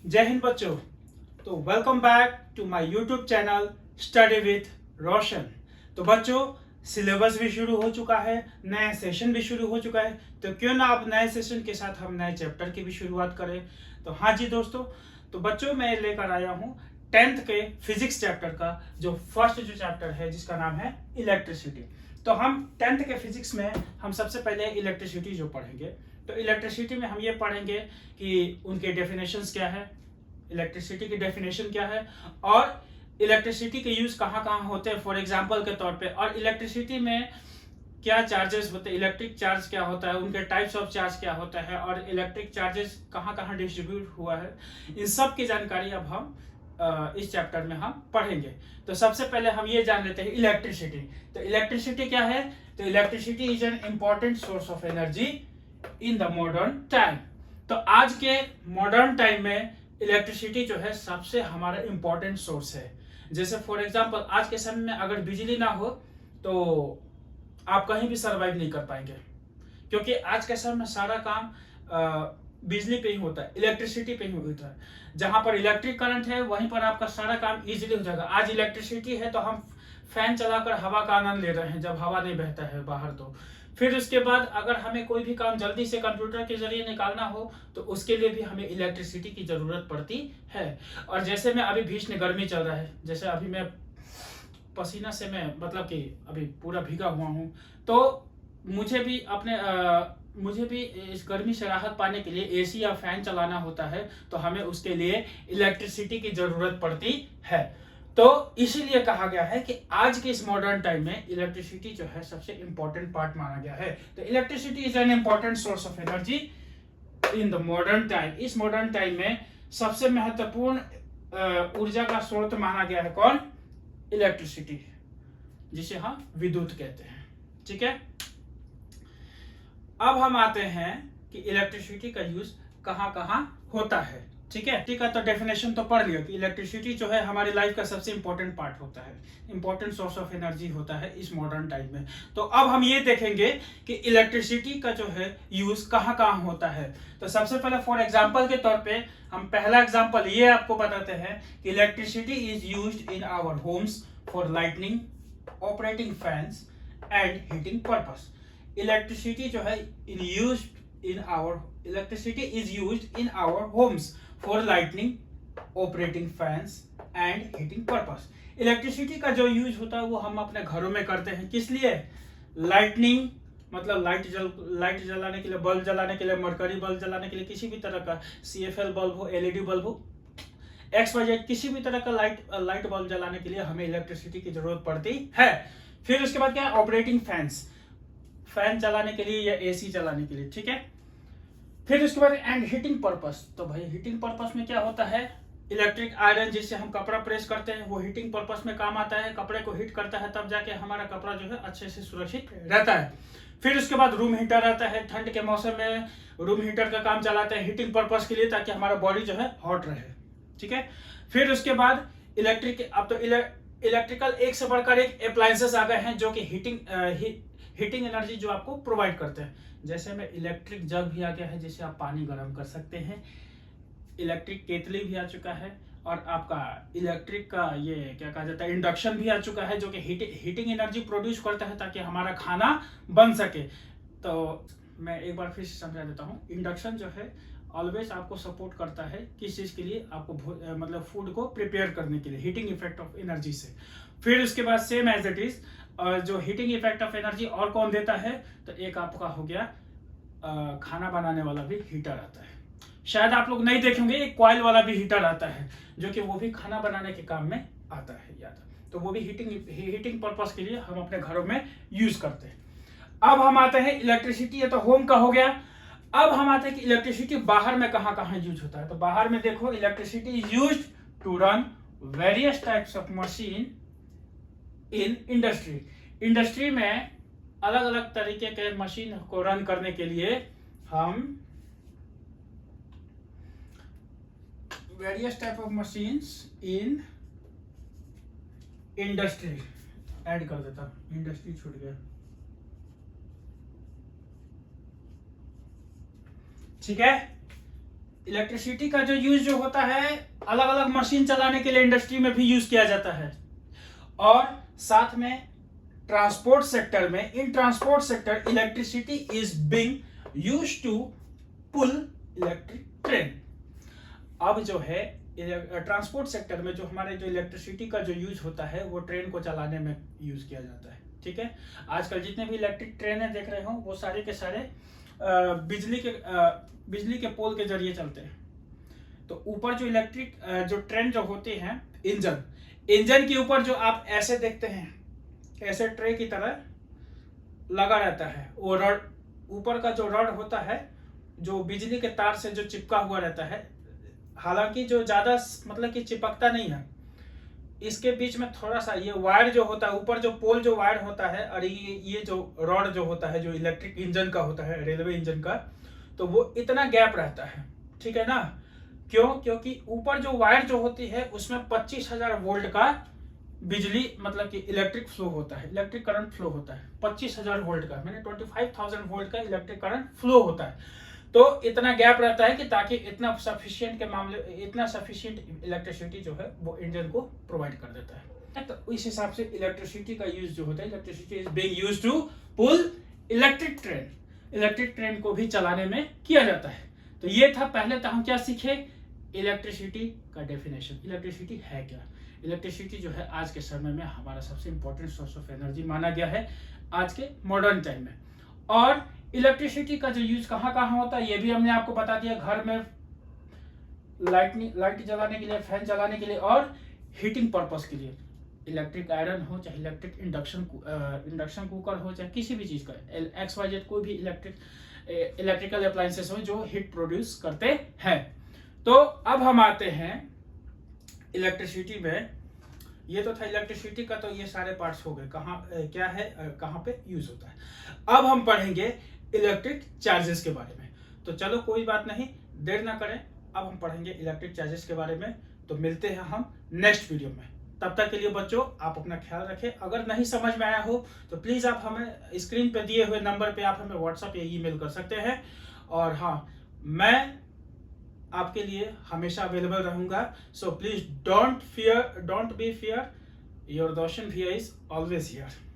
जय हिंद बच्चों। तो welcome back to my YouTube channel study with Roshan. तो बच्चों, सिलेबस भी शुरू हो चुका है, नया सेशन भी शुरू हो चुका है, तो क्यों ना अब नए सेशन के साथ हम नए चैप्टर की भी शुरुआत करें। तो हाँ जी दोस्तों, तो बच्चों मैं लेकर आया हूँ 10th के फिजिक्स चैप्टर का जो फर्स्ट चैप्टर है जिसका नाम है इलेक्ट्रिसिटी। तो हम 10th के फिजिक्स में हम सबसे पहले इलेक्ट्रिसिटी जो पढ़ेंगे, तो इलेक्ट्रिसिटी में हम ये पढ़ेंगे कि उनके डेफिनेशंस क्या है, इलेक्ट्रिसिटी की डेफिनेशन क्या है, और इलेक्ट्रिसिटी के यूज कहाँ कहाँ होते हैं फॉर एग्जांपल के तौर पे, और इलेक्ट्रिसिटी में क्या चार्जेस होते हैं, इलेक्ट्रिक चार्ज क्या होता है, उनके टाइप्स ऑफ चार्ज क्या होता है, और इलेक्ट्रिक चार्जेस कहाँ कहाँ डिस्ट्रीब्यूट हुआ है, इन सब की जानकारी अब हम इस चैप्टर में हम पढ़ेंगे। तो सबसे पहले हम ये जान लेते हैं इलेक्ट्रिसिटी। तो इलेक्ट्रिसिटी क्या है? तो electricity is an important source of energy in the modern time. तो आज के मॉडर्न टाइम में इलेक्ट्रिसिटी जो है सबसे हमारा इंपॉर्टेंट सोर्स है। जैसे फॉर एग्जांपल आज के समय में अगर बिजली ना हो तो आप कहीं भी सरवाइव नहीं कर पाएंगे, क्योंकि आज के समय में सारा काम बिजली पे ही होता है, इलेक्ट्रिसिटी पे ही होता है। जहां पर इलेक्ट्रिक करंट है वहीं पर आपका सारा काम इजीली हो जाएगा। आज इलेक्ट्रिसिटी है तो हम फैन चलाकर हवा का आनंद ले रहे हैं जब हवा नहीं बहता है बाहर। तो फिर उसके बाद अगर हमें कोई भी काम जल्दी से कंप्यूटर के जरिए निकालना हो तो उसके लिए भी हमें इलेक्ट्रिसिटी की जरूरत पड़ती है। और जैसे मैं अभी भीषण गर्मी चल रहा है, जैसे अभी मैं पसीना से मैं मतलब कि अभी पूरा भीगा हुआ हूँ, तो मुझे भी इस गर्मी से राहत पाने के लिए एसी या फैन चलाना होता है, तो हमें उसके लिए इलेक्ट्रिसिटी की जरूरत पड़ती है। तो इसीलिए कहा गया है कि आज के इस मॉडर्न टाइम में इलेक्ट्रिसिटी जो है सबसे इंपॉर्टेंट पार्ट माना गया है। तो electricity is an important source of energy in the modern time. इस मॉडर्न टाइम में सबसे महत्वपूर्ण ऊर्जा का स्रोत माना गया है कौन? इलेक्ट्रिसिटी, जिसे हम विद्युत कहते हैं। ठीक है, अब हम आते हैं कि इलेक्ट्रिसिटी का यूज कहां कहां होता है। ठीक है, ठीक है, तो डेफिनेशन तो पढ़ लिया कि इलेक्ट्रिसिटी जो है हमारी लाइफ का सबसे इंपॉर्टेंट पार्ट होता है, इंपॉर्टेंट सोर्स ऑफ एनर्जी होता है इस मॉडर्न टाइम में। तो अब हम ये देखेंगे कि इलेक्ट्रिसिटी का जो है यूज कहां कहां होता है। तो सबसे पहले फॉर एग्जांपल के तौर पे हम पहला एग्जांपल ये आपको बताते हैं कि electricity is used in our homes for lightning, operating fans and heating purpose. Electricity जो है electricity is used in our homes for lightning, operating fans and heating purpose. Electricity का जो यूज होता है वो हम अपने घरों में करते हैं। किस लिए? लाइटनिंग मतलब लाइट जलाने के लिए, बल्ब जलाने के लिए, मरकरी बल्ब जलाने के लिए, किसी भी तरह का CFL बल्ब हो, LED बल्ब हो, XYZ किसी भी तरह का लाइट बल्ब जलाने के लिए हमें इलेक्ट्रिसिटी की जरूरत पड़ती है। फिर उसके बाद क्या है? ऑपरेटिंग फैंस, फैन चलाने के लिए या AC चलाने के लिए। ठीक है, फिर उसके बाद एंड हीटिंग पर्पस। तो भाई हीटिंग पर्पस में क्या होता है? इलेक्ट्रिक आयरन जिससे हम कपड़ा प्रेस करते हैं वो हीटिंग पर्पस में काम आता है, कपड़े को हीट करता है, तब जाके हमारा कपड़ा जो है अच्छे से सुरक्षित रहता है। फिर उसके बाद रूम हीटर आता है, ठंड के मौसम में रूम हीटर का काम चलाते हैं हीटिंग पर्पस के लिए, ताकि हमारा बॉडी जो है हॉट रहे। ठीक है, फिर उसके बाद इलेक्ट्रिकल एक से बढ़कर एक अप्लायंसेस आ गए हैं जो कि हीटिंग एनर्जी जो आपको प्रोवाइड करते हैं। जैसे में इलेक्ट्रिक जग भी आ गया है जिससे आप पानी गर्म कर सकते हैं, इलेक्ट्रिक केतली भी आ चुका है, और आपका इलेक्ट्रिक का ये क्या कहा जाता है, इंडक्शन भी आ चुका है जो कि हीटिंग एनर्जी प्रोड्यूस करता है ताकि हमारा खाना बन सके। तो मैं एक बार फिर से समझा देता हूँ। इंडक्शन जो है ऑलवेज आपको सपोर्ट करता है किस चीज के लिए? आपको मतलब फूड को प्रिपेयर करने के लिए, हीटिंग इफेक्ट ऑफ एनर्जी से। फिर उसके बाद सेम एज इट इज जो हीटिंग इफेक्ट ऑफ एनर्जी और कौन देता है? तो एक आपका हो गया खाना बनाने वाला भी हीटर आता है। शायद आप लोग नहीं देखेंगे, एक कॉइल वाला भी हीटर आता है जो कि वो भी खाना बनाने के काम में आता है याद। तो वो भी हीटिंग पर्पस के लिए हम अपने घरों में यूज करते हैं। अब हम आते हैं इलेक्ट्रिसिटी, ये तो होम का हो गया। अब हम आते हैं कि इलेक्ट्रिसिटी बाहर में कहां कहां यूज होता है। तो बाहर में देखो, electricity is used to run various types of machine in industry. Industry में अलग अलग तरीके के मशीन को रन करने के लिए हम various type of machines in industry add कर देता, इंडस्ट्री छूट गया। ठीक है, इलेक्ट्रिसिटी का जो यूज जो होता है अलग अलग मशीन चलाने के लिए इंडस्ट्री में भी यूज किया जाता है, और साथ में ट्रांसपोर्ट सेक्टर में, in transport sector electricity is being used to pull electric train. अब जो है ट्रांसपोर्ट सेक्टर में जो हमारे जो इलेक्ट्रिसिटी का जो यूज होता है वो ट्रेन को चलाने में यूज किया जाता है। ठीक है, आजकल जितने भी इलेक्ट्रिक ट्रेनें देख रहे हो वो सारे के सारे बिजली के पोल के जरिए चलते हैं। तो ऊपर जो इलेक्ट्रिक जो ट्रेन जो होती है, इंजन के ऊपर जो आप ऐसे देखते हैं, ऐसे ट्रे की तरह लगा रहता है वो रॉड, ऊपर का जो रॉड होता है जो बिजली के तार से जो चिपका हुआ रहता है, हालांकि जो ज्यादा मतलब कि चिपकता नहीं है, इसके बीच में थोड़ा सा ये वायर जो होता है, ऊपर जो पोल जो वायर होता है और ये जो रॉड जो होता है जो इलेक्ट्रिक इंजन का होता है, रेलवे इंजन का, तो वो इतना गैप रहता है। ठीक है ना, क्यों? क्योंकि ऊपर जो वायर जो होती है उसमें 25,000 वोल्ट का बिजली मतलब कि इलेक्ट्रिक फ्लो होता है, इलेक्ट्रिक करंट फ्लो होता है 25,000 वोल्ट का, मैंने 25,000 वोल्ट का इलेक्ट्रिक करंट फ्लो होता है। तो इतना गैप रहता है कि ताकि इतना सफिशिएंट के मामले, इतना सफिशिएंट इलेक्ट्रिसिटी जो है वो इंजन को प्रोवाइड कर देता है। तो इस हिसाब से इलेक्ट्रिसिटी का यूज जो होता है, electricity is being used to pull electric train, electric train को भी चलाने में किया जाता है। तो ये था, पहले तो हम क्या सीखे, इलेक्ट्रिसिटी का डेफिनेशन, इलेक्ट्रिसिटी है क्या। इलेक्ट्रिसिटी जो है आज के समय में हमारा सबसे इंपॉर्टेंट सोर्स ऑफ एनर्जी माना गया है आज के मॉडर्न टाइम में। और इलेक्ट्रिसिटी का जो यूज कहाँ कहाँ होता है ये भी हमने आपको बता दिया, घर में लाइट जलाने के लिए, फैन चलाने के लिए और हीटिंग पर्पस के लिए। इलेक्ट्रिक आयरन हो चाहे इलेक्ट्रिक इंडक्शन कुकर हो चाहे किसी भी चीज का XYZ कोई भी इलेक्ट्रिकल अप्लायंसेस हो जो हीट प्रोड्यूस करते हैं। तो अब हम आते हैं इलेक्ट्रिसिटी में, ये तो था इलेक्ट्रिसिटी का, तो ये सारे पार्ट्स हो गए, कहाँ क्या है कहाँ पे यूज होता है। अब हम पढ़ेंगे इलेक्ट्रिक चार्जेस के बारे में। तो चलो कोई बात नहीं, देर ना करें, अब हम पढ़ेंगे इलेक्ट्रिक चार्जेस के बारे में। तो मिलते हैं हम नेक्स्ट वीडियो में, तब तक के लिए बच्चों आप अपना ख्याल रखें। अगर नहीं समझ में आया हो तो प्लीज आप हमें स्क्रीन पे दिए हुए नंबर पे आप हमें व्हाट्सएप या ईमेल कर सकते हैं। और हाँ, मैं आपके लिए हमेशा अवेलेबल रहूंगा। So please don't be fear, your Roshan भैया इज ऑलवेज हियर।